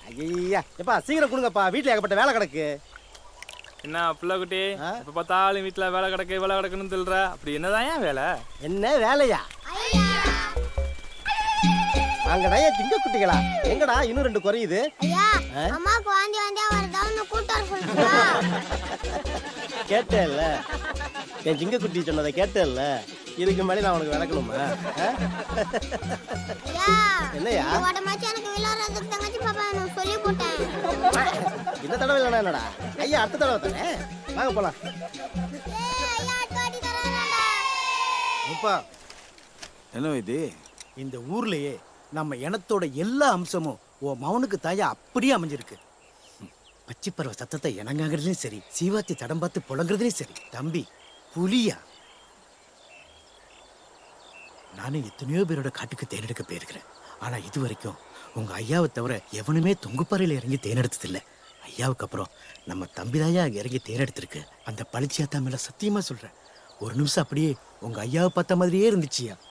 ஐயா எப்பா சீக்கிரம் கொடுங்கப்பா, வீட்டுல ஏகப்பட்ட வேலை கிடக்கு. என்ன பிள்ளை குட்டி இப்ப பார்த்தாலும் வீட்டுல வேலை கிடக்குன்னு சொல்ற, அப்படி என்னதான் ஏன் வேலை? என்ன வேலையா? அங்கடா திங்க குட்டிகளா, எங்கடா இன்னும் 2 குறையுது? அம்மாக்கு வாந்தி வாந்தியா வருதா, இன்னும் கூட்டு வர சொல்லுங்க. கேட்டேல்ல, என் சிங்க குட்டி சொன்னதை கேட்டேல்ல, இதுக்கு மேலே நான் உனக்கு விளக்கணுமா? என்னையா எனக்கு விளையாடுறதுக்கு தங்கச்சி பாப்பா நான் சொல்லி போட்டேன். இந்த தடவை இல்லைனா என்னடா ஐயா, அடுத்த தடவை தானே, வாங்க போலாம். என்ன இது? இந்த ஊர்லயே நம்ம இனத்தோட எல்லா அம்சமும் உன் மவனுக்கு தாயா அப்படியே அமைஞ்சிருக்கு. பச்சிப்பறவை சத்தத்தை இணங்காகிறதுலையும் சரி, சீவாத்தி தடம் பார்த்து புலங்குறதுலையும் சரி. தம்பி புலியா, நானும் எத்தனையோ பேரோட காட்டுக்கு தேனெடுக்க போயிருக்கிறேன். ஆனா இது வரைக்கும் உங்க ஐயாவை தவிர எவனுமே தொங்குப்பாறையில இறங்கி தேனெடுத்ததில்லை. ஐயாவுக்கு அப்புறம் நம்ம தம்பிதாயா அங்க இறங்கி தேனெடுத்திருக்கு. அந்த பளிச்சியாத்தா மேல சத்தியமா சொல்றேன், ஒரு நிமிஷம் அப்படியே உங்க ஐயாவை பார்த்த மாதிரியே இருந்துச்சியா.